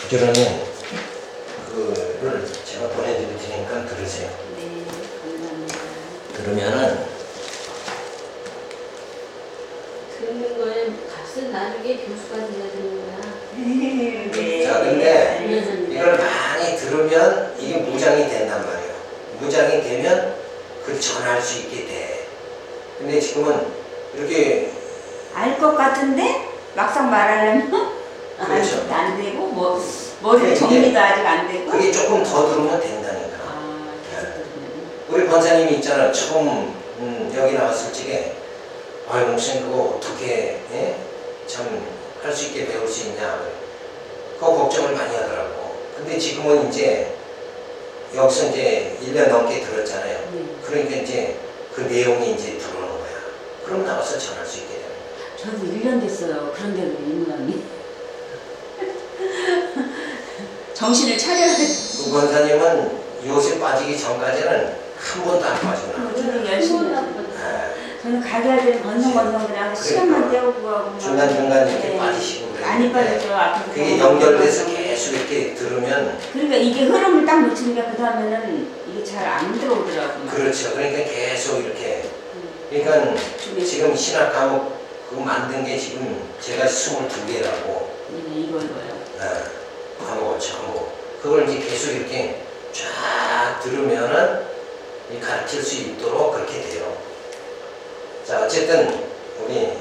부지런히 그를 제가 보내드릴 테니까 들으세요. 네, 감사합니다. 들으면은 듣는 거에 값은 나중에 교수가 돼야 되는 거야. 네. 자, 근데 이걸 많이 들으면 이게 무장이 된단 말이에요. 무장이 되면 그걸 전할 수 있게 돼. 근데 지금은 이렇게 알 것 같은데 막상 말하려면 그렇죠. 안 되고 머리 그게 정리도 아직 안 되고. 그게 조금 더 들으면 된다니까. 아, 그렇군요. 우리 권사님이 있잖아. 처음 여기 나왔을 적에 아유 목사님 그거 어떻게 참 할 수 있게 배울 수 있냐 그거 걱정을 많이 하더라고. 근데 지금은 이제 여기서 이제 1년 넘게 들었잖아요. 네. 그러니까 이제 그 내용이 이제 들어오는 거야. 그럼 나와서 전할 수 있게 되는 거야. 저도 1년 됐어요. 그런데도 이모님이 정신을 차려야 돼. 그 권사님은 요새 빠지기 전까지는 한 번도 안 빠지고 저는 열심히 해요. 저는 가게할 때는 건성건성 그냥 시간만 때우고 하고 중간중간 이렇게 빠지시고 그래요. 많이 빠졌죠. 앞으로 그게 연결돼서 계속 이렇게 들으면 그러니까 이게 흐름을 딱 놓치니까 그 다음에는 이게 잘 안 들어오더라고요. 그렇죠. 그러니까 계속 이렇게 그러니까 지금 신학 과목 그거 만든 게 지금 제가 22개라고 이거요. 과목을 전부 그걸 이제 계속 이렇게 쫙 들으면은 가르칠 수 있도록 그렇게 돼요. 자, 어쨌든 우리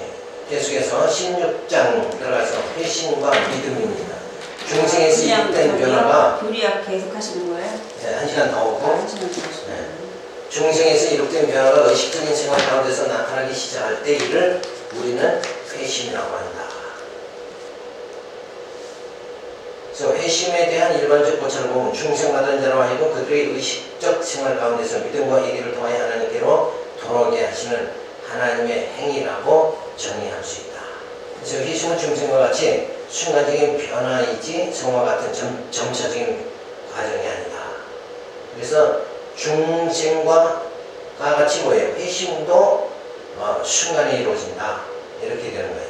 계속해서 16장 들어가서 회심과 믿음입니다. 중생에서 이룩된 변화가 교리학 계속 하시는 거예요? 네, 1시간 더 오고 한 시간 더 하시는 거예요? 중생에서 이룩된 변화가 의식적인 생활 가운데서 나타나기 시작할 때 이를 우리는 회심이라고 한다. 그래서 회심에 대한 일반적 고찰을 보면 중생받은 자로 하여금 그들의 의식적 생활 가운데서 믿음과 회개를 통하여 하나님께로 돌아오게 하시는 하나님의 행위라고 정의할 수 있다. 그래서 회심은 중생과 같이 순간적인 변화이지 성화 같은 점차적인 과정이 아니다. 그래서 중생과 같이 뭐예요? 회심도 순간에 이루어진다. 이렇게 되는 거예요.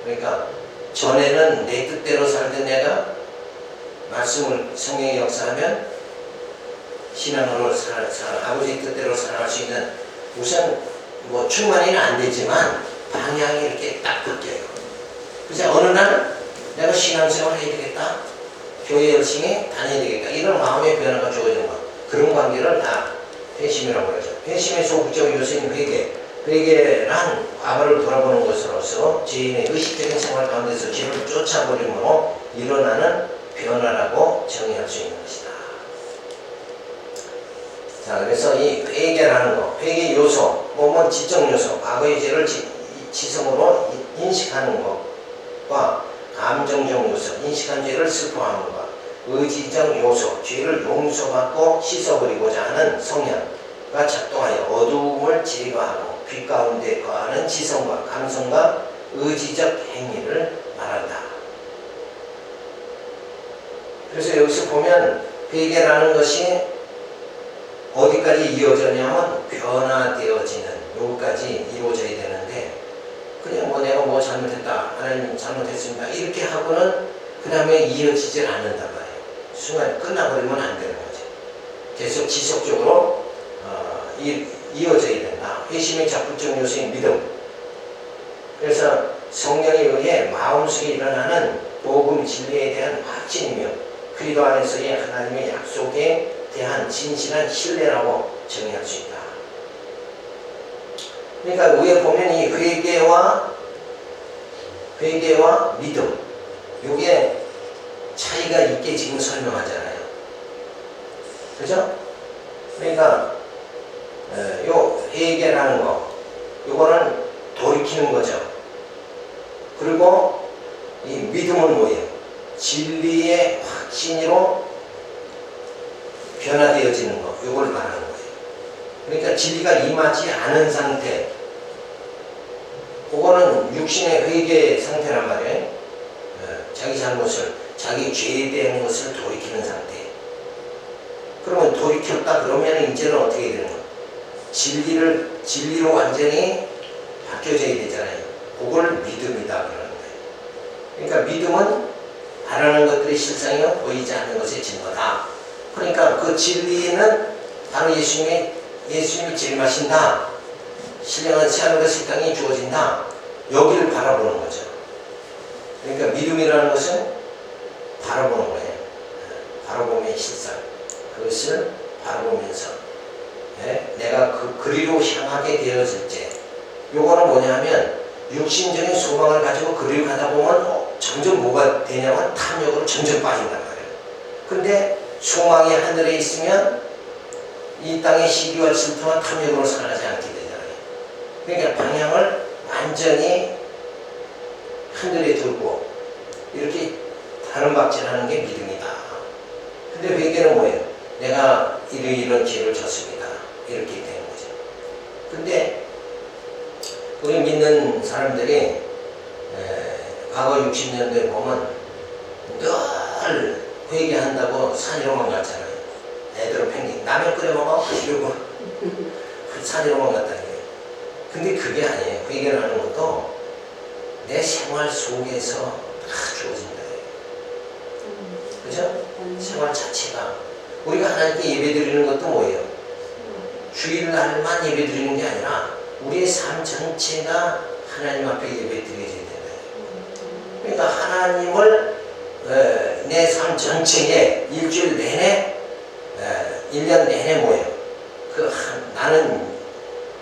그러니까 전에는 내 뜻대로 살던 내가 말씀을 성령의 역사하면 신앙으로 아버지 뜻대로 살아갈 수 있는 우선 뭐 충만히는 안 되지만 방향이 이렇게 딱 바뀌어요. 그래서 어느 날 내가 신앙생활을 해야 되겠다. 교회 열심히 다녀야 되겠다. 이런 마음의 변화가 주어지는 것. 그런 관계를 다 회심이라고 그러죠. 회심의 소극적 요소인 회개. 회개란 과거를 돌아보는 것으로서 죄인의 의식적인 생활 가운데서 죄를 쫓아버림으로 일어나는 변화라고 정의할 수 있는 것이다. 자, 그래서 이 회개라는 거, 회개 요소, 몸은 지적 요소, 과거의 죄를 지성으로 인식하는 것과 감정적 요소, 인식한 죄를 슬퍼하는 것, 의지적 요소, 죄를 용서받고 씻어버리고자 하는 성향과 작동하여 어두움을 제거하고 빛 가운데 거하는 지성과 감성과 의지적 행위를 말한다. 그래서 여기서 보면 회개라는 것이 어디까지 이어졌냐면 변화되어지는 여기까지 이루어져야 되는데 그냥 뭐 내가 뭐 잘못했다 하나님 잘못했습니다 이렇게 하고는 그 다음에 이어지질 않는단 말이에요. 순간 끝나버리면 안 되는 거죠. 계속 지속적으로 이어져야 된다. 회심의 적극적 요소인 믿음. 그래서 성령에 의해 마음속에 일어나는 복음 진리에 대한 확신이며 그리스도 안에서의 하나님의 약속에 대한 진실한 신뢰라고 정의할 수 있다. 그러니까 위에 보면 이 회개와 믿음 이게 차이가 있게 지금 설명하잖아요. 그죠? 그러니까 요 회개라는 거 요거는 돌이키는 거죠. 그리고 이 믿음은 뭐예요? 진리의 확신으로 변화되어지는 거, 이걸 말하는 거예요. 그러니까 진리가 임하지 않은 상태, 그거는 육신의 회개 상태란 말이에요. 자기 잘못을, 자기 죄에 대한 것을 돌이키는 상태. 그러면 돌이켰다 그러면 이제는 어떻게 되는 거예요? 진리로 완전히 바뀌어져야 되잖아요. 그걸 믿음이다 그러는 거예요. 그러니까 믿음은 바라는 것들의 실상이요 보이지 않는 것의 증거다. 그러니까 그 진리는 바로 예수님이 재림하신다. 신령한 새하늘과 새 땅이 주어진다. 여기를 바라보는 거죠. 그러니까 믿음이라는 것은 바라보는 거예요. 바라봄의 실상. 그것을 바라보면서 내가 그리로 향하게 되어질 때, 요거는 뭐냐면 육신적인 소망을 가지고 그리로 가다 보면 점점 뭐가 되냐면 탐욕으로 점점 빠진단 말이에요. 근데 소망이 하늘에 있으면 이 땅의 시기와 질투와 탐욕으로 살아가지 않게 되잖아요. 그러니까 방향을 완전히 하늘에 두고 이렇게 다름박질하는 게 믿음이다. 근데 회개는 뭐예요? 내가 이런 죄를 졌습니다. 이렇게 되는 거죠. 근데 우리 믿는 사람들이 과거 60년대에 보면 늘 회개한다고 산으로만 갔잖아요. 애들은 팽기 라면 끓여 먹어 이러고 산으로만 갔다는 거예요. 근데 그게 아니에요. 회개를 하는 것도 내 생활 속에서 다 주어진다. 그죠? 생활 자체가 우리가 하나님께 예배드리는 것도 뭐예요? 주일날만 예배드리는 게 아니라 우리의 삶 전체가 하나님 앞에 예배드려야 된다. 그러니까 하나님을 내 삶 전체에 일주일 내내 1년 내내 뭐예요? 나는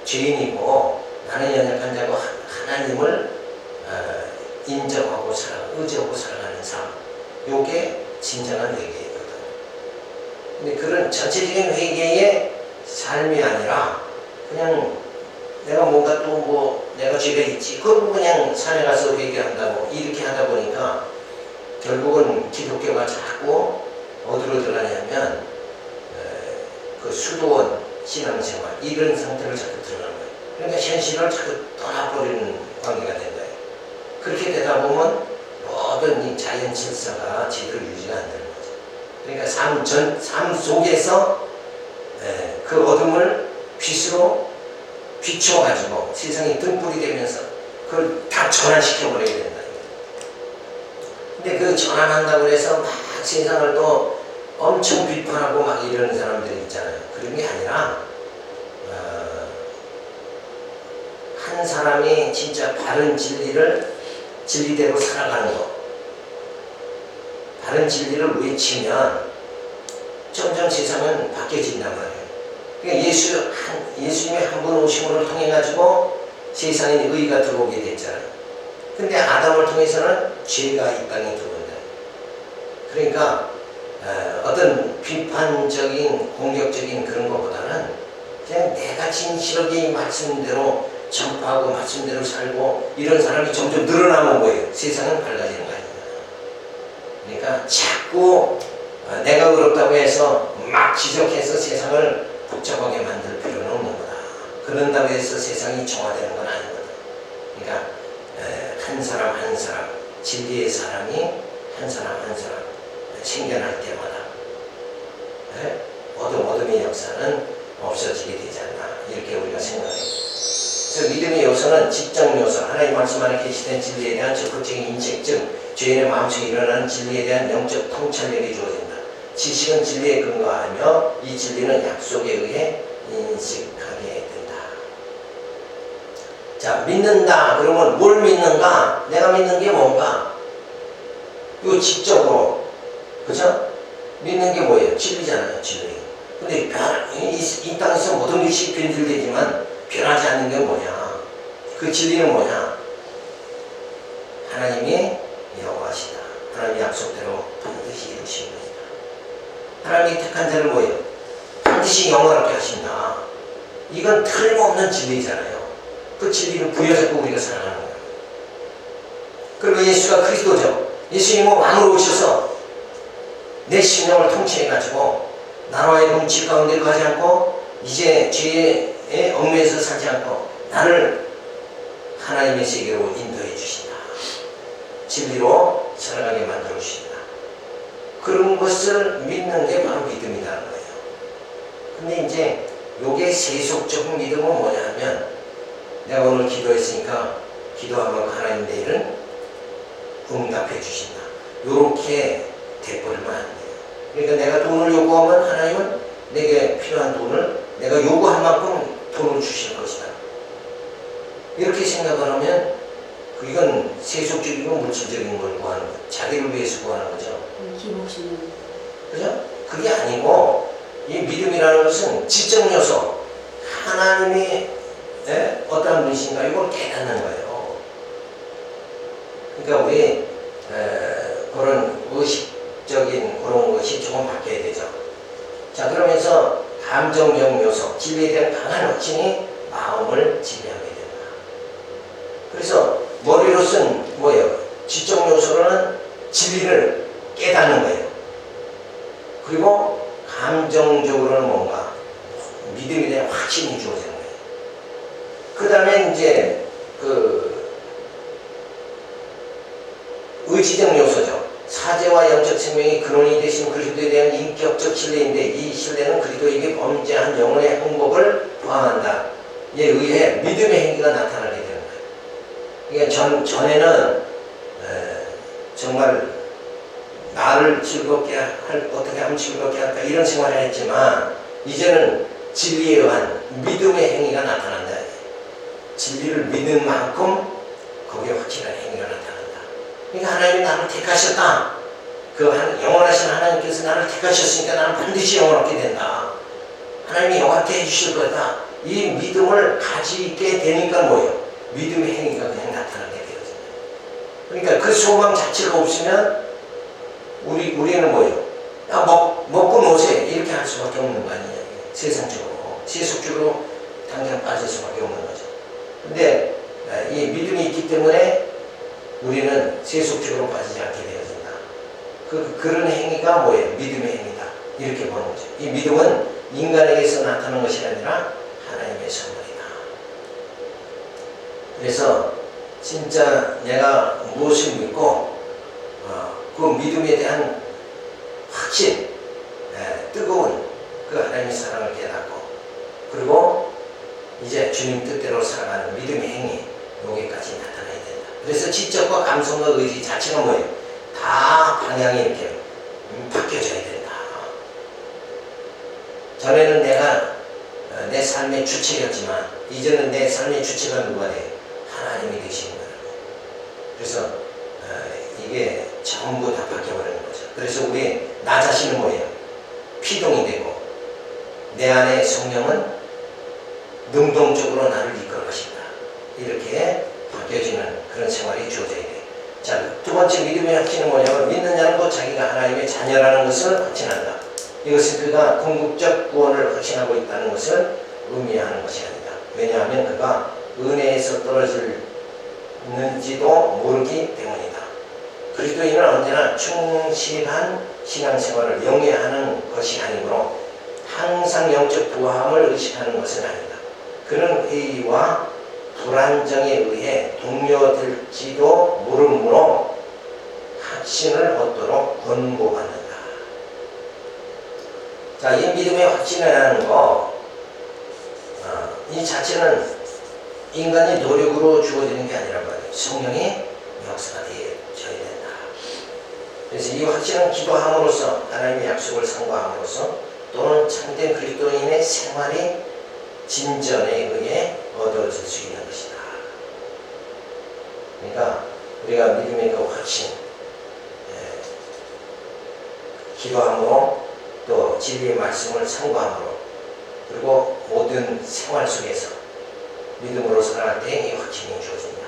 죄인이고 나는 연약한 자고 하나님을 인정하고 의지하고 살아가는 삶. 요게 진정한 회개거든. 근데 그런 전체적인 회개의 삶이 아니라 그냥 내가 뭔가 또 내가 죄가 있지. 그럼 그냥 산에 가서 회개한다고 이렇게 하다 보니까 결국은 기독교가 자꾸 어디로 들어가냐면 그 수도원 신앙생활 이런 상태를 자꾸 들어가는 거예요. 그러니까 현실을 자꾸 떠나버리는 관계가 된 거예요. 그렇게 되다 보면 모든 이 자연 질서가 제대로 유지가 안 되는 거죠. 그러니까 삶 속에서 그 어둠을 빛으로 비춰가지고 세상이 등불이 되면서 그걸 다 전환시켜버려야 된다. 근데 그 전환한다고 해서 막 세상을 또 엄청 비판하고 막 이러는 사람들이 있잖아요. 그런 게 아니라 한 사람이 진짜 바른 진리대로 살아가는 것, 바른 진리를 외치면 점점 세상은 바뀌어진단 말이에요. 그러니까 예수님이 한 분 오심을 통해 가지고 세상에 의가 들어오게 됐잖아요. 근데 아담을 통해서는 죄가 이 땅에 들어온다. 그러니까 어떤 비판적인 공격적인 그런 것보다는 그냥 내가 진실하게 이 말씀대로 전파하고 말씀대로 살고 이런 사람이 점점 늘어나는 거예요. 세상은 밝아지는 거 아닙니다. 그러니까 자꾸 내가 어렵다고 해서 막 지적해서 세상을 복잡하게 만들 필요는 없는 거다. 그런다고 해서 세상이 정화되는 건 아니거든. 그러니까 한 사람 한 사람 진리의 사람이 한 사람 한 사람 생겨날 때마다 어둠의 역사는 없어지게 되지 않나 이렇게 우리가 생각해요. 그래서 믿음의 요소는 지적 요소, 하나님 말씀 안에 계시된 진리에 대한 적극적인 인식, 즉 죄인의 마음속에 일어나는 진리에 대한 영적 통찰력이 주어진다. 지식은 진리에 근거하며 이 진리는 약속에 의해 인식하게 된다. 자, 믿는다. 그러면 뭘 믿는가? 내가 믿는 게 뭔가? 요 지적으로, 그죠? 믿는 게 뭐예요? 진리잖아요, 진리. 근데 이 땅에서 모든 것이 변질되지만 변하지 않는 게 뭐냐? 그 진리는 뭐냐? 하나님이 여호와시다. 하나님의 약속대로 반드시 이루시는 것이다. 하나님이 택한 자를 뭐예요? 반드시 영원하게 하신다. 이건 틀림없는 진리잖아요. 그 진리를 부여잡고 우리가 살아가는 거예요. 그리고 예수가 그리스도죠. 예수님은 왕으로 오셔서 내 심령을 통치해가지고 나라의 뭉칠 가운데 가지 않고 이제 죄의 얽매여서 살지 않고 나를 하나님의 세계로 인도해 주신다. 진리로 살아가게 만들어 주신다. 그런 것을 믿는 게 바로 믿음이라는 거예요. 근데 이제 요게 세속적 믿음은 뭐냐 하면 내가 오늘 기도했으니까 기도하면 하나님 내일은 응답해 주신다. 요렇게 돼버리면 안 돼요. 그러니까 내가 돈을 요구하면 하나님은 내게 필요한 돈을 내가 요구한 만큼 돈을 주실 것이다. 이렇게 생각을 하면 이건 세속적이고 물질적인 걸 구하는 거죠. 자기를 위해서 구하는 거죠. 기복심은. 그죠? 그게 아니고 이 믿음이라는 것은 지적 요소, 하나님이 어떠한 분이신가 이걸 깨닫는 거예요. 그러니까 우리 그런 의식적인 그런 것이 조금 바뀌어야 되죠. 자, 그러면서 감정적 요소, 진리에 대한 강한 확신이 마음을 지배하게 된다. 그래서 머리로서는 뭐예요? 지적 요소로는 진리를 깨닫는 거예요. 그리고 감정적으로는 뭔가 믿음에 대한 확신이 주어지는 거예요. 그 다음에 이제 의지적 요소죠. 사제와 영적 생명이 근원이 되신 그리스도에 대한 인격적 신뢰인데 이 신뢰는 그리스도에게 범죄한 영혼의 행복을 포함한다. 이에 의해 믿음의 행위가 나타나게 되는 거예요. 그러니까 전에는 정말 나를 즐겁게 어떻게 하면 즐겁게 할까 이런 생활을 했지만 이제는 진리에 의한 믿음의 행위가 나타난다. 진리를 믿는 만큼 거기에 확실한 행위가 나타난다. 그러니까 하나님이 나를 택하셨다. 영원하신 하나님께서 나를 택하셨으니까 나는 반드시 영원 얻게 된다. 하나님이 영원케 해주실 거다. 이 믿음을 가지게 되니까 뭐예요? 믿음의 행위가 그냥 나타나게 되거든요. 그러니까 그 소망 자체가 없으면 우리는 뭐예요? 야, 먹고 노세 이렇게 할 수밖에 없는 거 아니냐. 세상적으로 세속적으로 당장 빠질 수밖에 없는 거죠. 근데 이 믿음이 있기 때문에 우리는 세속적으로 빠지지 않게 되어진다. 그런 행위가 뭐예요? 믿음의 행위다. 이렇게 보는 거죠. 이 믿음은 인간에게서 나타나는 것이 아니라 하나님의 선물이다. 그래서 진짜 내가 무엇을 믿고 그 믿음에 대한 확신, 뜨거운 그 하나님의 사랑을 깨닫고 그리고 이제 주님 뜻대로 살아가는 믿음의 행위 여기까지 나타나야 된다. 그래서 지적과 감성과 의지 자체가 뭐예요? 다 방향이 이렇게 바뀌어져야 된다. 전에는 내가 내 삶의 주체였지만 이제는 내 삶의 주체가 누가 돼요? 하나님이 되시는 거예요. 그래서 이게 전부 다 바뀌어버리는 거죠. 그래서 우리 나 자신은 뭐예요? 피동이 되고 내 안에 성령은 능동적으로 나를 이끌 것이다. 이렇게 바뀌어지는 그런 생활이 주어져야 돼요. 자, 두 번째 믿음의 확신은 뭐냐면 믿는 자는 곧 자기가 하나님의 자녀라는 것을 확신한다. 이것은 그가 궁극적 구원을 확신하고 있다는 것을 의미하는 것이 아니다. 왜냐하면 그가 은혜에서 떨어질는지도 모르기 때문이다. 그리스도인은 언제나 충실한 신앙생활을 영위하는 것이 아니므로 항상 영적 부함을 의식하는 것은 아니다. 그는 회의와 불안정에 의해 동요될지도 모르므로 확신을 얻도록 권고받는다. 자, 이 믿음의 확신이라는 거, 이 자체는 인간의 노력으로 주어지는 게 아니란 말이에요. 성령의 역사가 되어져야 된다. 그래서 이 확신은 기도함으로써 하나님의 약속을 상고함으로써 또는 참된 그리스도인의 생활의 진전에 의해 얻어질 수 있는 것이다. 그러니까 우리가 믿음의 그 확신, 기도함으로 또 진리의 말씀을 상고함으로 그리고 모든 생활 속에서 믿음으로 살아갈 때 이 확신이 주어진다.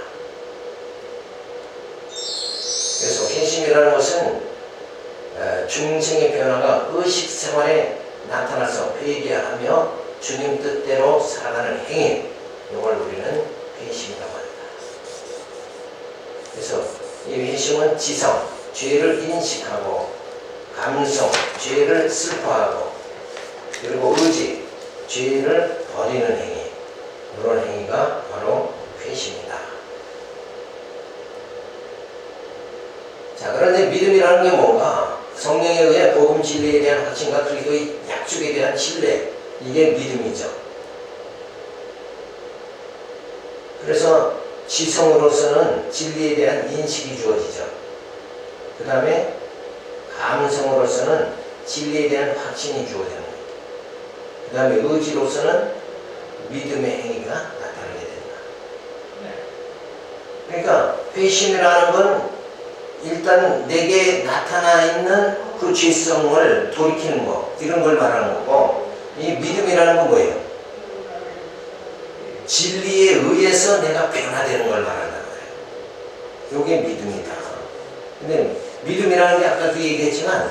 그래서 회심이라는 것은 중생의 변화가 의식 생활에 나타나서 회개하며 주님 뜻대로 살아가는 행위, 이걸 우리는 회심이라고 합니다. 그래서 이 회심은 지성, 죄를 인식하고 감성, 죄를 슬퍼하고 그리고 의지, 죄를 버리는 행위, 이런 행위가 바로 회심이다. 자, 그런데 믿음이라는 게 뭔가? 성령에 의해 복음 진리에 대한 확신과 그리스도의 약속에 대한 신뢰, 이게 믿음이죠. 그래서 지성으로서는 진리에 대한 인식이 주어지죠. 그 다음에 감성으로서는 진리에 대한 확신이 주어지는 거예요. 그 다음에 의지로서는 믿음의 행위가 나타나게 된다. 그러니까 회심이라는 건 일단 내게 나타나 있는 그 죄성을 돌이키는 거, 이런 걸 말하는 거고, 이 믿음이라는 건 뭐예요? 진리에 의해서 내가 변화되는 걸 말한다는 거예요. 이게 믿음이다. 근데 믿음이라는 게 아까도 얘기했지만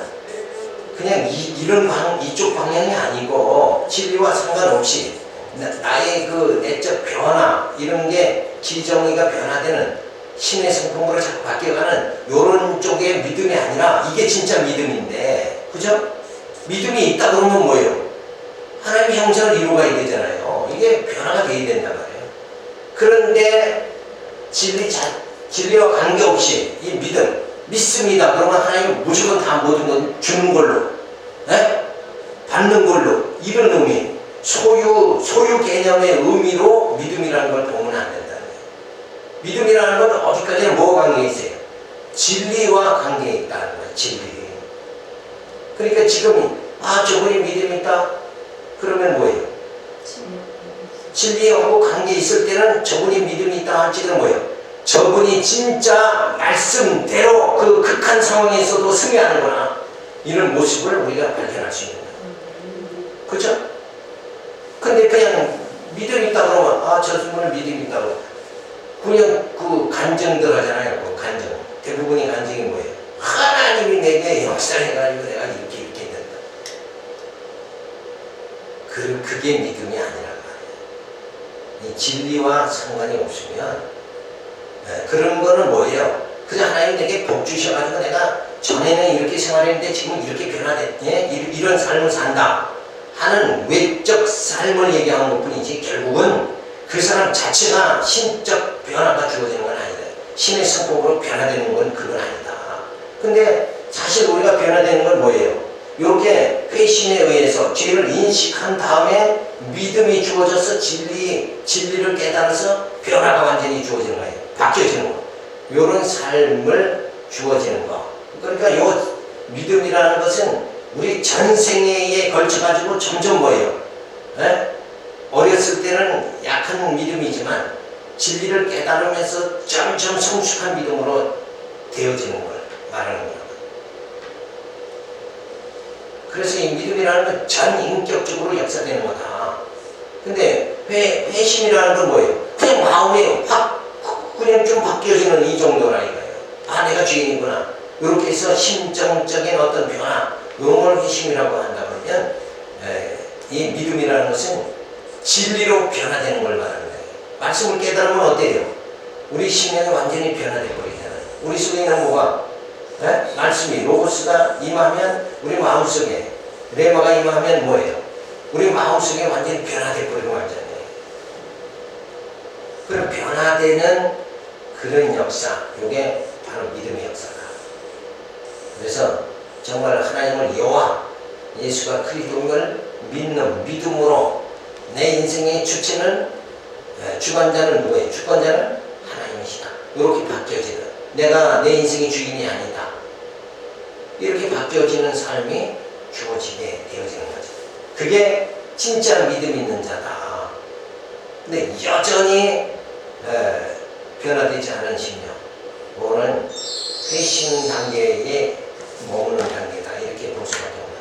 그냥 이쪽 방향이 아니고 진리와 상관없이 나의 그 내적 변화, 이런 게 지정의가 변화되는 신의 성품으로 자꾸 바뀌어가는 요런 쪽의 믿음이 아니라 이게 진짜 믿음인데, 그죠? 믿음이 있다 그러면 뭐예요? 하나님의 형상을 이루어가야 되잖아요. 이게 변화가 돼야 된단 말이에요. 그런데 진리와 관계없이 이 믿음, 믿습니다. 그러면 하나님은 무조건 다 모든 건 주는 걸로, 받는 걸로, 이런 의미, 소유 개념의 의미로 믿음이라는 걸 보면 안 된다는 거예요. 믿음이라는 건 어디까지나 뭐가 관계에 있어요? 진리와 관계에 있다는 거예요. 진리. 그러니까 지금 저분이 믿음이 있다 그러면 뭐예요? 진리하고 관계 있을 때는 저분이 믿음이 있다 할지는 뭐예요? 저분이 진짜 말씀대로 그 극한 상황에서도 승리하는구나, 이런 모습을 우리가 발견할 수 있는 거예요. 그렇죠? 근데 그냥 믿음이 있다 그러면 저분은 믿음이 있다고 그냥 그 간증들 하잖아요. 그 간증, 대부분의 간증이 뭐예요? 하나님이 내게 역사해가지고 내가 이렇게 된다. 그게 믿음이 아니란 말이에요. 이 진리와 상관이 없으면 그런 거는 뭐예요? 그저 하나님 내게 복 주셔가지고 내가 전에는 이렇게 생활했는데 지금 이렇게 변화됐네, 이런 삶을 산다 하는 외적 삶을 얘기하는 것 뿐이지, 결국은 그 사람 자체가 신적 변화가 주어지는 건 아니다. 신의 성품으로 변화되는 건 그건 아니다. 근데 사실 우리가 변화되는 건 뭐예요? 이렇게 회심에 의해서 죄를 인식한 다음에 믿음이 주어져서 진리를 깨달아서 변화가 완전히 주어지는 거예요. 바뀌어지는 거. 이런 삶을 주어지는 거. 그러니까 이 믿음이라는 것은 우리 전생에 걸쳐가지고 점점 뭐예요? 어렸을 때는 약한 믿음이지만 진리를 깨달으면서 점점 성숙한 믿음으로 되어지는 걸 말하는 거예요. 그래서 이 믿음이라는 건 전 인격적으로 역사되는 거다. 근데 회심이라는 건 뭐예요? 그냥 마음이 그냥 좀 바뀌어지는 이 정도라 이거예요. 내가 죄인이구나. 이렇게 해서 심정적인 어떤 변화, 이런 걸 회심이라고 한다 그러면, 이 믿음이라는 것은 진리로 변화되는 걸 말하는 거예요. 말씀을 깨달으면 어때요? 우리 심령이 완전히 변화돼 버리잖아요. 우리 속에 있는 뭐가? 말씀이, 로고스가 임하면 우리 마음속에, 레마가 임하면 뭐예요? 우리 마음속에 완전히 변화돼 버리고 완전히. 그런 변화되는 그런 역사, 이게 바로 믿음의 역사다. 그래서 정말 하나님을 여호와 예수가 그리스도인 걸 믿는 믿음으로 내 인생의 주관자는 누구예요? 주권자는 하나님이시다. 이렇게 바뀌어지는, 내가 내 인생의 주인이 아니다, 이렇게 바뀌어지는 삶이 주어지게 되어지는 거죠. 그게 진짜 믿음 있는 자다. 근데 여전히 변화되지 않은 심령, 그거는 회심 단계에 머무는 단계다, 이렇게 볼 수밖에 없는.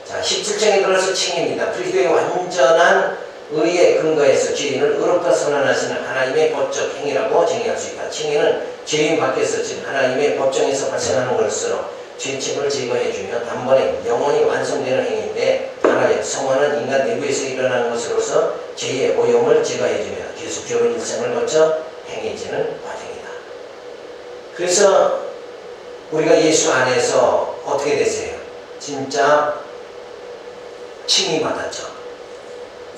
자, 17장에 들어서 칭입니다. 그리스도의 완전한 의에 근거해서 죄인을 의롭다 선언하시는 하나님의 법적 행위라고 정의할 수 있다. 칭의는 죄인 밖에서 즉 하나님의 법정에서 발생하는 것으로 죄책을 제거해주며 단번에 영원히 완성되는 행위인데, 하나의 성화는 인간 내부에서 일어나는 것으로서 죄의 오염을 제거해주며 계속적으로 일생을 거쳐 행해지는 과정이다. 그래서 우리가 예수 안에서 어떻게 됐어요? 진짜 칭의 받았죠.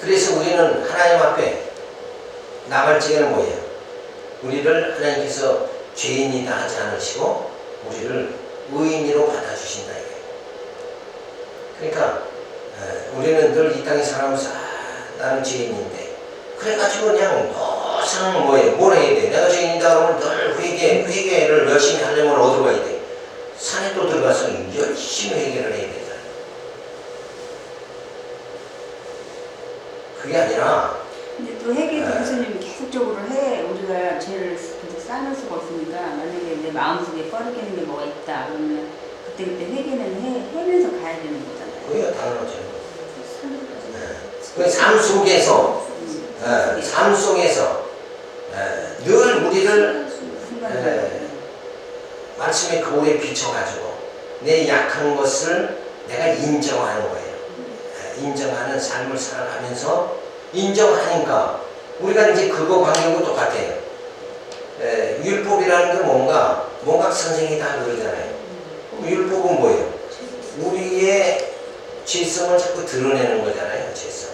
그래서 우리는 하나님 앞에 나갈 적에는 뭐예요? 우리를 하나님께서 죄인이다 하지 않으시고 우리를 의인으로 받아주신다 이거예요. 그러니까 우리는 늘 이 땅에 살아오면서 나는 죄인인데, 그래가지고 그냥 항상 뭐예요? 뭘 해야 돼? 내가 죄인이다 그러면 늘 회개를 열심히 하려면 어디로 가야 돼? 산에 또 들어가서 열심히 회개를 해야 되잖아요. 그게 아니라 근데 또 회개도 교수님이 계속적으로 해. 우리가 죄를 계속 쌓을 수가 없으니까 만약에 내 마음속에 꺼리끼는 게 뭐가 있다 그러면 그때 회개는 해면서 가야 되는 거잖아요. 그게 당연하죠. 그 삶 속에서 삶 속에서 늘 우리를 말씀의 거울에 비춰가지고 내 약한 것을 내가 인정하는 거예요. 인정하는 삶을 살아가면서 인정하니까 우리가 이제 그거 관계하고 똑같아요. 율법이라는 게 뭔가 선생이 다 그러잖아요. 율법은 뭐예요? 우리의 죄성을 자꾸 드러내는 거잖아요. 죄성.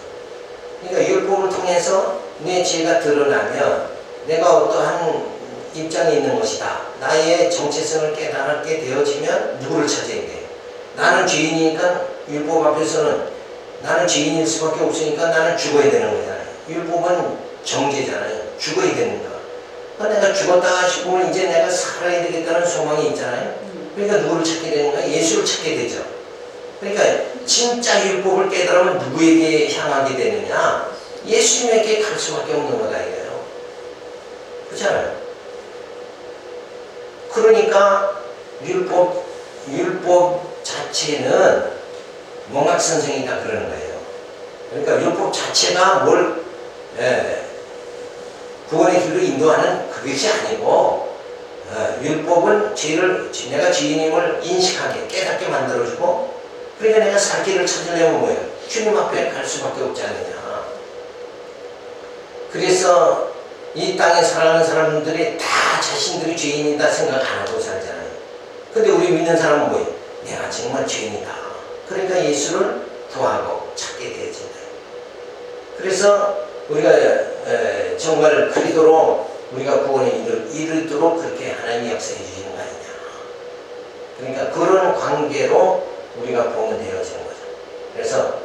그러니까 율법을 통해서 내 죄가 드러나면 내가 어떠한 입장이 있는 것이다. 나의 정체성을 깨닫게 되어지면 누구를 찾아야 돼요? 나는 죄인이니까 율법 앞에서는 나는 죄인일 수밖에 없으니까 나는 죽어야 되는 거잖아요. 율법은 정죄잖아요. 죽어야 되는 거. 그러니까 내가 죽었다 싶으면 이제 내가 살아야 되겠다는 소망이 있잖아요. 그러니까 누구를 찾게 되는 거야? 예수를 찾게 되죠. 그러니까 진짜 율법을 깨달으면 누구에게 향하게 되느냐? 예수님에게 갈 수밖에 없는 거다 이거예요. 그렇잖아요. 그러니까 율법 자체는 몽학선생이다 그러는 거예요. 그러니까 율법 자체가 뭘 구원의 길로 인도하는 그것이 아니고 율법은 내가 죄인임을 인식하게 깨닫게 만들어주고 그러니까 내가 살 길을 찾으려면 뭐예요? 주님 앞에 갈 수밖에 없지 않느냐. 그래서 이 땅에 살아가는 사람들이 다 자신들이 죄인이다 생각 안 하고 살잖아요. 근데 우리 믿는 사람은 뭐예요? 내가 정말 죄인이다. 그러니까 예수를 구하고 찾게 되어진다. 그래서 우리가 정말 그리도로 우리가 구원에 이르도록 그렇게 하나님이 역사해 주시는 거 아니냐. 그러니까 그런 관계로 우리가 보면 되어지는 거죠. 그래서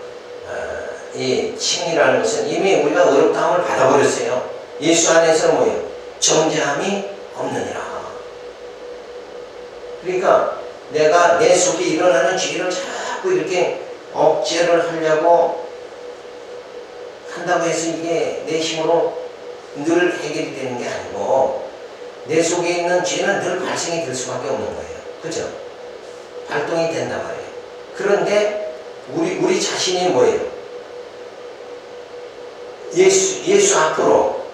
이 칭이라는 것은 이미 우리가 어렵다함을 받아버렸어요. 예수 안에서는 뭐예요? 정죄함이 없느니라. 그러니까 내가 내 속에 일어나는 죄를 자꾸 이렇게 억제를 하려고 한다고 해서 이게 내 힘으로 늘 해결이 되는 게 아니고 내 속에 있는 죄는 늘 발생이 될 수밖에 없는 거예요. 그죠? 발동이 된단 말이에요. 그런데 우리 자신이 뭐예요? 예수 앞으로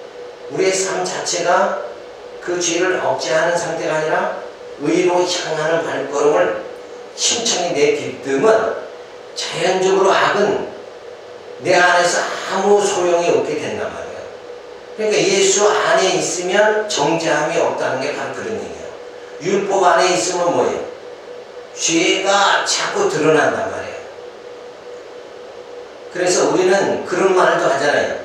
우리의 삶 자체가 그 죄를 억제하는 상태가 아니라 의로 향하는 발걸음을 힘차게 내딛으면 자연적으로 악은 내 안에서 아무 소용이 없게 된단 말이에요. 그러니까 예수 안에 있으면 정죄함이 없다는 게 바로 그런 얘기예요. 율법 안에 있으면 뭐예요? 죄가 자꾸 드러난단 말이에요. 그래서 우리는 그런 말도 하잖아요.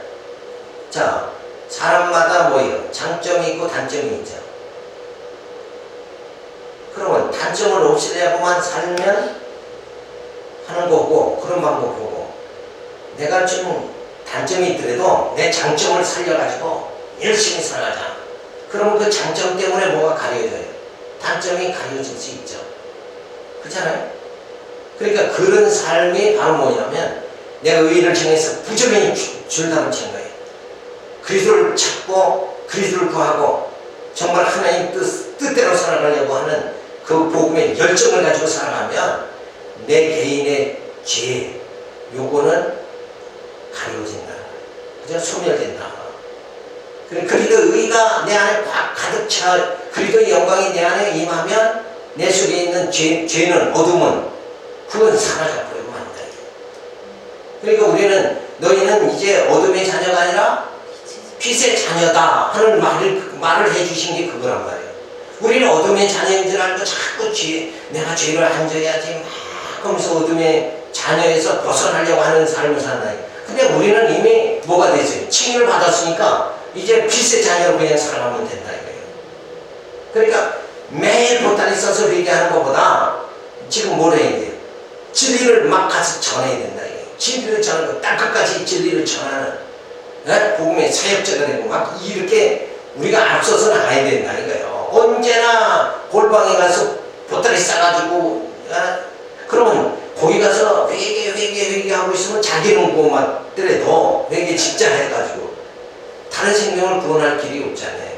자, 사람마다 뭐예요? 장점이 있고 단점이 있죠. 그러면 단점을 없애려고만 살면 하는 거고 그런 방법 보고 내가 좀 단점이 있더라도 내 장점을 살려가지고 열심히 살아가자. 그러면 그 장점 때문에 뭐가 가려져요? 단점이 가려질 수 있죠. 그렇잖아요? 그러니까 그런 삶이 바로 뭐냐면 내가 의의를 정해서 부지런히 줄다름 친 거예요. 그리스도를 찾고 그리스도를 구하고 정말 하나님 뜻대로 살아가려고 하는 그 복음의 열정을 가지고 살아가면 내 개인의 죄 요거는 가려진다. 그죠? 소멸된다. 그리고 의가 내 안에 가득 차 그리스도의 영광이 내 안에 임하면 내 속에 있는 죄는 어둠은 그건 사라져버리고 만다. 그러니까 우리는 너희는 이제 어둠의 자녀가 아니라 빛의 자녀다 하는 말을 해주신 게 그거란 말이에요. 우리는 어둠의 자녀인 줄 알고 자꾸 내가 죄를 안 져야지 막 하면서 어둠의 자녀에서 벗어나려고 하는 삶을 산다니. 근데 우리는 이미 뭐가 됐어요? 칭의를 받았으니까 이제 빛의 자녀로 그냥 살아가면 된다 이거예요. 그러니까 매일 보따리 써서 회개하는 것보다 지금 뭘 해야 돼요? 진리를 막 가서 전해야 된다 이거예요. 진리를 전하고 땅끝까지 진리를 전하는 복음의 사역자가 되고 막 이렇게 우리가 앞서서 나가야 된다 이거예요. 언제나 골방에 가서 보따리 싸가지고 그러면 거기 가서 회개 하고 있으면 자기는 그만 때려도 회개 진짜 해가지고 다른 생명을 구원할 길이 없잖아요.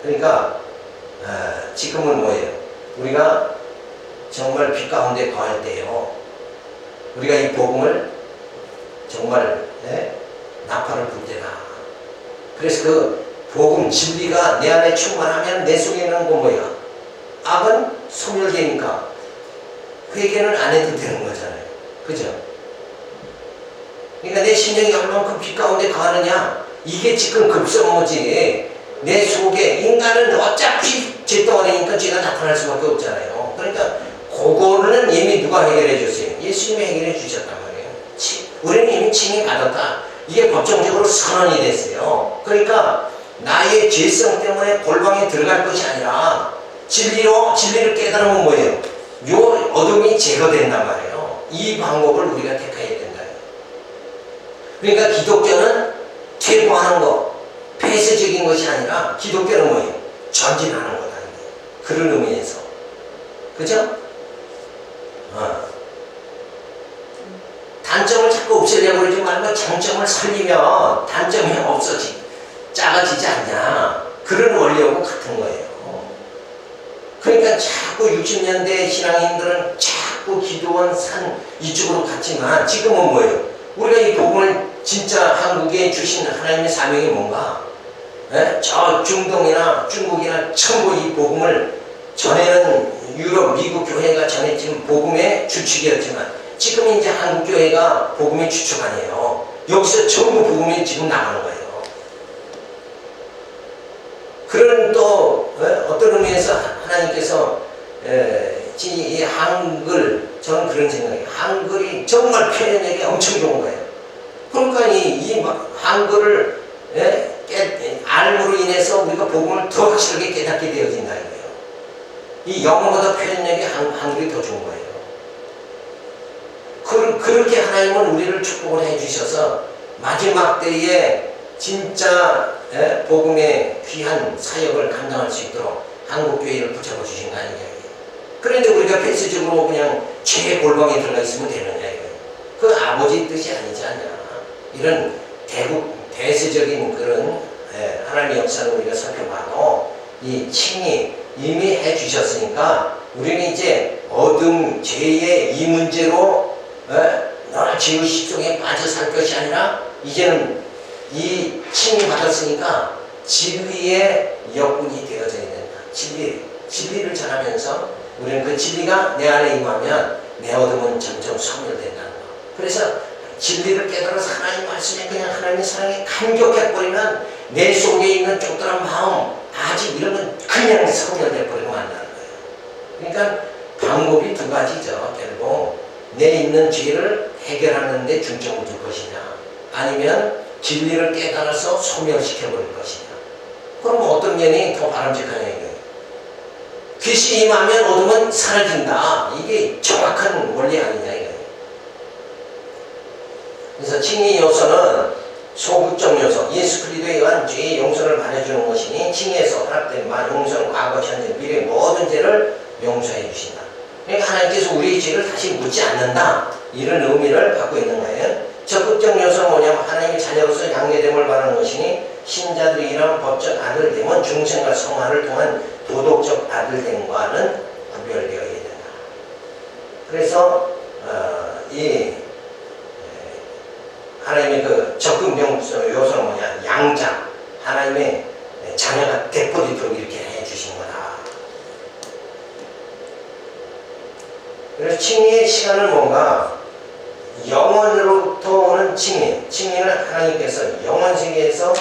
그러니까 지금은 뭐예요? 우리가 정말 빛 가운데 거할 때요, 우리가 이 복음을 정말 나팔을 불 때다. 그래서 그 복음 진리가 내 안에 충만하면 내 속에 있는 건 뭐야? 악은 소멸되니까 회개는 안 해도 되는 거잖아요. 그죠? 그러니까 내 심령이 얼만큼 빛 가운데 거하느냐, 이게 지금 급선무지. 내 속에 인간은 어차피 죄덩어리니까 죄가 나타날 수밖에 없잖아요. 그러니까 그거는 이미 누가 해결해 줬어요? 예수님이 해결해 주셨단 말이에요. 우리는 이미 칭의 받았다. 이게 법정적으로 선언이 됐어요. 그러니까 나의 죄성 때문에 골방에 들어갈 것이 아니라 진리를 깨달으면 뭐예요? 요 어둠이 제거된단 말이에요. 이 방법을 우리가 택해야 된다. 그러니까 기독교는 퇴보하는 거, 폐쇄적인 것이 아니라 기독교는 뭐예요? 전진하는 거다. 그런 의미에서. 그죠? 단점을 자꾸 없애려고 그러지 말고 장점을 살리면 단점이 작아지지 않냐. 그런 원리하고 같은 거예요. 그러니까 자꾸 60년대 신앙인들은 자꾸 기도원 산 이쪽으로 갔지만 지금은 뭐예요? 우리가 이 복음을 진짜 한국에 주신 하나님의 사명이 뭔가? 저 중동이나 중국이나 전부 이 복음을 전에는 유럽, 미국 교회가 전했지만 복음의 주축이었지만 지금 이제 한국 교회가 복음의 주축 아니에요. 여기서 전부 복음이 지금 나가는 거예요. 그런 또 어떤 의미에서 하나님께서 이 한글, 저는 그런 생각이에요. 한글이 정말 표현력이 엄청 좋은 거예요. 그러니까 이 한글을 알므로 인해서 우리가 복음을 더 확실하게 깨닫게 되어진다 이거예요. 이 영어보다 표현력이 한글이 더 좋은 거예요. 그렇게 하나님은 우리를 축복을 해주셔서 마지막 때에 진짜 복음의 귀한 사역을 감당할 수 있도록 한국교회를 붙잡아 주신 거 아니냐. 그런데 우리가 폐쇄적으로 그냥 죄의 골방에 들어가 있으면 되느냐 이거예요. 그 아버지 뜻이 아니지 않냐. 이런 대세적인 그런 하나님의 역사를 우리가 살펴봐도 이 칭이 이미 해주셨으니까 우리는 이제 어둠, 죄의 이 문제로 너나 죄의식 속에 빠져 살 것이 아니라 이제는 이 칭이 받았으니까 진리의 여군이 되어져야 된다. 진리를 전하면서 우리는 그 진리가 내 안에 임하면 내 어둠은 점점 소멸된다는 거. 그래서 진리를 깨달아서 하나님 말씀에 그냥 하나님의 사랑에 감격해버리면 내 속에 있는 쫓겨난 마음, 아직 이런 건 그냥 소멸돼버리고 만다는 거예요. 그러니까 방법이 두 가지죠. 결국 내 있는 죄를 해결하는 데 중점을 둘 것이냐, 아니면 진리를 깨달아서 소멸시켜버릴 것이냐. 그럼 어떤 면이 더 바람직하냐 이거예요. 빛이 임하면 어둠은 사라진다. 이게 정확한 원리 아니냐 이거예요. 그래서 칭의 요소는 소극적 요소, 예수 그리스도에 의한 죄의 용서를 말해주는 것이니 칭의에서 허락된 용서는 과거, 현재, 미래 모든 죄를 용서해 주신다. 그러니까 하나님께서 우리의 죄를 다시 묻지 않는다. 이런 의미를 갖고 있는 거예요. 적극적 요소는 뭐냐면 하나님의 자녀로서 양례됨을 바라는 것이니 신자들이 이런 법적 아들됨은 중생과 성화를 통한 도덕적 아들됨과는 구별되어야 된다. 그래서 이 하나님의 그 적극 요소는 뭐냐? 양자, 하나님의 자녀가 되도록 이렇게 해주신 거다. 그래서 칭의의 시간은 뭔가? 영원으로부터 오는 칭의. 칭의는 하나님께서 영원 세계에서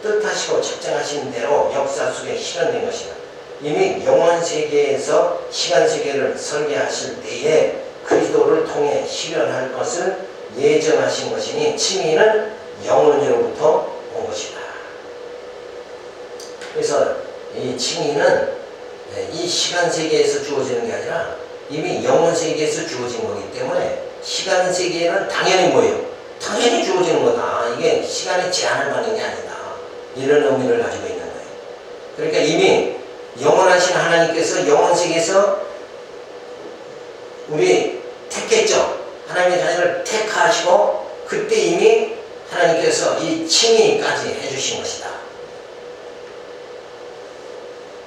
뜻하시고 책정하신 대로 역사 속에 실현된 것이다. 이미 영원 세계에서 시간 세계를 설계하실 때에 그리스도를 통해 실현할 것을 예정하신 것이니 칭의는 영원으로부터 온 것이다. 그래서 이 칭의는 이 시간 세계에서 주어지는 게 아니라 이미 영원 세계에서 주어진 거기 때문에 시간 세계에는 당연히 뭐예요? 당연히 주어지는 거다. 이게 시간에 제한을 받는 게 아니다. 이런 의미를 가지고 있는 거예요. 그러니까 이미 영원하신 하나님께서 영원세계에서 우리 택했죠. 하나님의 자녀를 택하시고 그때 이미 하나님께서 이 칭의까지 해주신 것이다.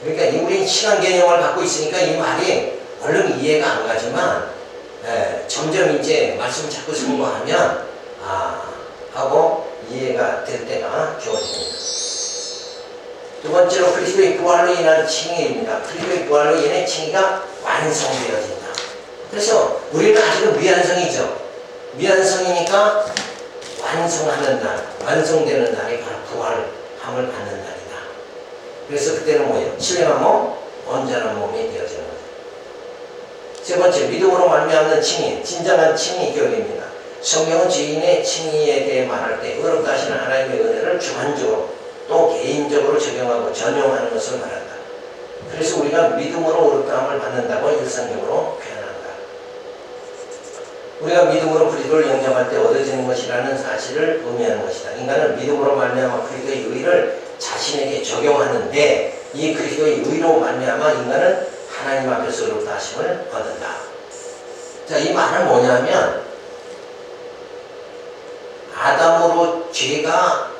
그러니까 우리 시간 개념을 갖고 있으니까 이 말이 얼른 이해가 안 가지만 점점 이제 말씀을 자꾸 승부하면 하고 이해가 될 때가 주어집니다. 두 번째로 그리스도의 부활로 인한 칭의입니다. 그리스도의 부활로 인해 칭의가 완성되어진다. 그래서 우리는 아직은 미완성이죠. 미완성이니까 완성하는 날, 완성되는 날이 바로 부활함을 받는 날이다. 그래서 그때는 뭐예요? 신령한 몸, 온전한 몸이 되어지는 거예요. 세 번째, 믿음으로 말미암는 칭의, 진정한 칭의 교리입니다. 성경은 죄인의 칭의에 대해 말할 때 의롭다 하시는 하나님의 은혜를 주관적으로 또 개인적으로 적용하고 전용하는 것을 말한다. 그래서 우리가 믿음으로 의롭다함을 받는다고 일상적으로 표현한다. 우리가 믿음으로 그리스도를 영접할 때 얻어지는 것이라는 사실을 의미하는 것이다. 인간은 믿음으로 말미암아 그리스도의 의를 자신에게 적용하는데 이 그리스도의 의로 말미암아 인간은 하나님 앞에서 의롭다 하심을 얻는다. 자, 이 말은 뭐냐면 아담으로 죄가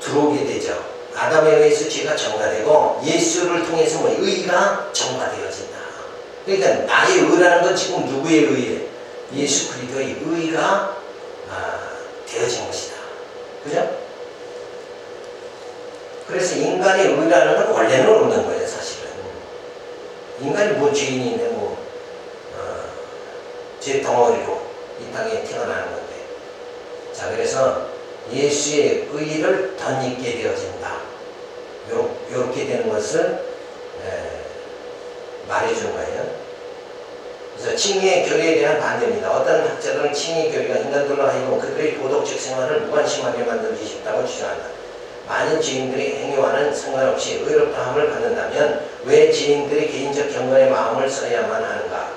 들어오게 되죠. 아담에 의해서 죄가 전가되고 예수를 통해서 의가 전가되어진다. 그러니까 나의 의라는 건 지금 누구의 의예요? 예수 그리스도의 의가 되어진 것이다. 그죠? 그래서 인간의 의라는 건 원래는 없는 거예요, 사실은. 인간이 뭐 죄인인데 죄 덩어리로 이 땅에 태어나는 건데. 자, 그래서 예수의 의를 덧입게 되어진다. 요렇게 되는 것을 말해주는 거예요. 그래서 칭의의 교리에 대한 반대입니다. 어떤 학자들은 칭의의 교리가 인간들로 하여금 그들의 도덕적 생활을 무관심하게 만들기 쉽다고 주장한다. 많은 죄인들의 행위와는 상관없이 의롭다함을 받는다면 왜 죄인들의 개인적 경건의 마음을 써야만 하는가?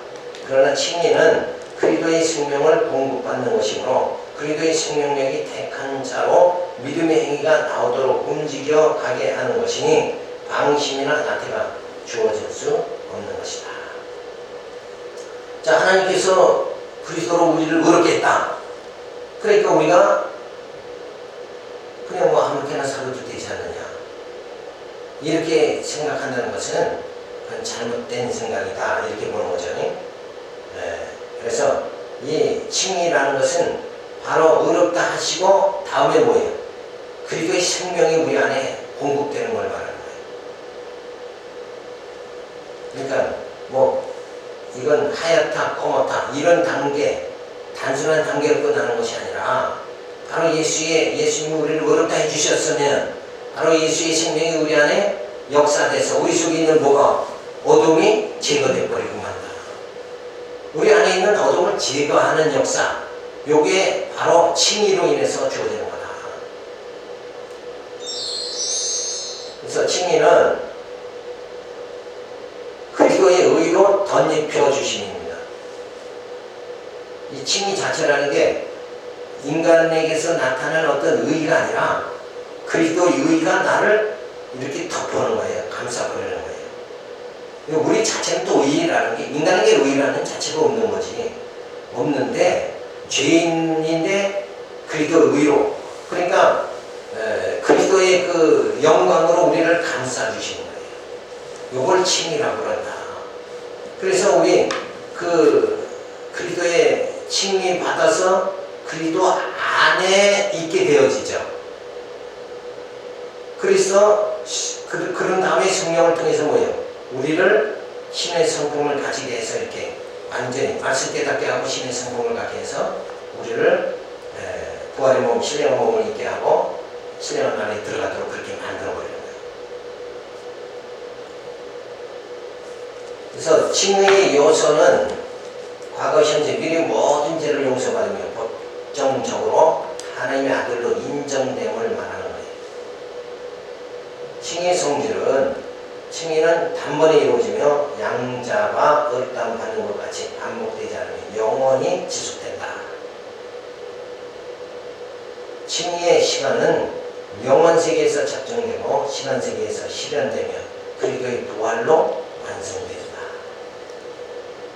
그러나 칭의는 그리스도의 생명을 공급받는 것이므로 그리스도의 생명력이 택한 자로 믿음의 행위가 나오도록 움직여 가게 하는 것이니 방심이나 나태가 주어질 수 없는 것이다. 자, 하나님께서 그리스도로 우리를 의롭게 했다. 그러니까 우리가 그냥 아무렇게나 살아도 되지 않느냐. 이렇게 생각한다는 것은 그건 잘못된 생각이다. 이렇게 보는 거죠. 그래서 이 칭의라는 것은 바로 의롭다 하시고 다음에 뭐예요? 그리스도의 생명이 우리 안에 공급되는 걸 말하는 거예요. 그러니까 이건 하얗다, 검었다 이런 단계, 단순한 단계로 끝나는 것이 아니라 바로 예수님이 우리를 의롭다 해주셨으면 바로 예수의 생명이 우리 안에 역사돼서 우리 속에 있는 뭐가? 어둠이 제거돼 버리고 만다. 우리 안에 있는 어둠을 제거하는 역사, 요게 바로 칭의로 인해서 주어지는 거다. 그래서 칭의는 그리스도의 의로 덧입혀 주심입니다. 이 칭의 자체라는 게 인간에게서 나타나는 어떤 의의가 아니라 그리스도의 의의가 나를 이렇게 덮어놓은 거예요. 감싸버리는 거예요. 우리 자체는 또 의의라는 게 인간에게 의의라는 자체가 없는 거지. 없는데 죄인인데 그리스도의 의로, 그러니까 그리스도의 그 영광으로 우리를 감싸주시는 거예요. 요걸 칭의라고 그런다. 그래서 우리 그리스도의 칭의 받아서 그리스도 안에 있게 되어지죠. 그래서 그런 다음에 성령을 통해서 뭐예요? 우리를 신의 성품을 가지게 해서 이렇게 완전히 말씀 깨닫게 하고 신의 성품을 갖게 해서 우리를 부활의 몸, 신령한 몸을 있게 하고 신령한 안에 들어가도록 그렇게 만들어버리는 거예요. 그래서 칭의의 요소는 과거, 현재, 미래 모든 죄를 용서받으며 법정적으로 하나님의 아들로 인정됨을 말하는 거예요. 칭의의 성질은 칭의는 단번에 이루어지며 양자가 의롭다함 받는 것 같이 반복되지 않으며 영원히 지속된다. 칭의의 시간은 영원 세계에서 작정되고 시간 세계에서 실현되며 그리고의 부활로 완성된다.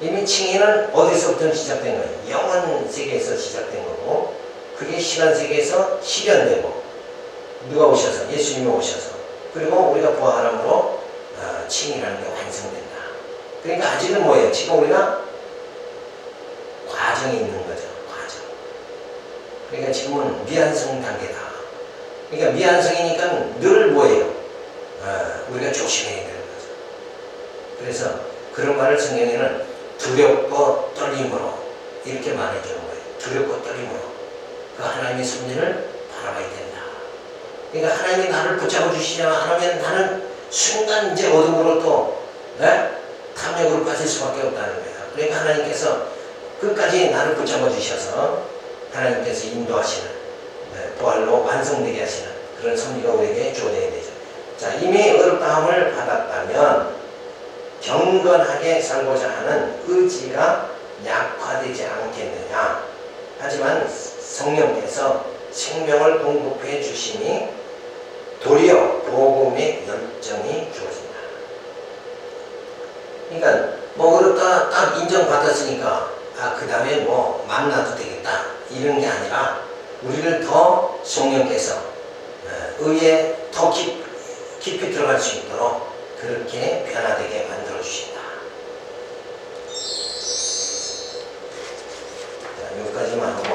이미 칭의는 어디서부터 시작된 거예요? 영원 세계에서 시작된 거고, 그게 시간 세계에서 실현되고, 누가 오셔서? 예수님이 오셔서, 그리고 우리가 부활함으로 칭의라는 게 완성된다. 그러니까 아직은 뭐예요? 지금 우리가 과정이 있는 거죠. 과정. 그러니까 지금은 미완성 단계다. 그러니까 미완성이니까 늘 뭐예요? 우리가 조심해야 되는 거죠. 그래서 그런 말을 성경에는 두렵고 떨림으로 이렇게 말해주는 거예요. 두렵고 떨림으로 그 하나님의 섭리를 바라봐야 된다. 그러니까 하나님이 나를 붙잡아 주시지 않으면 나는 순간 이제 어둠으로 또 탐욕으로 빠질 수밖에 없다는 거예요. 그러니까 하나님께서 끝까지 나를 붙잡아 주셔서 하나님께서 인도하시는 부활로 완성되게 하시는 그런 섭리가 우리에게 주어져야 되죠. 자, 이미 어렵다함을 받았다면 경건하게 살고자 하는 의지가 약화되지 않겠느냐. 하지만 성령께서 생명을 공급해 주시니 도리어 복음의 열정이 주어진다. 그러니까 뭐 어렵다 딱 인정받았으니까 그 다음에 뭐 만나도 되겠다 이런 게 아니라 우리를 더 성령께서 의에 더 깊이 들어갈 수 있도록 그렇게 변화되게 만들어 주신다. 자, 여기까지만 하고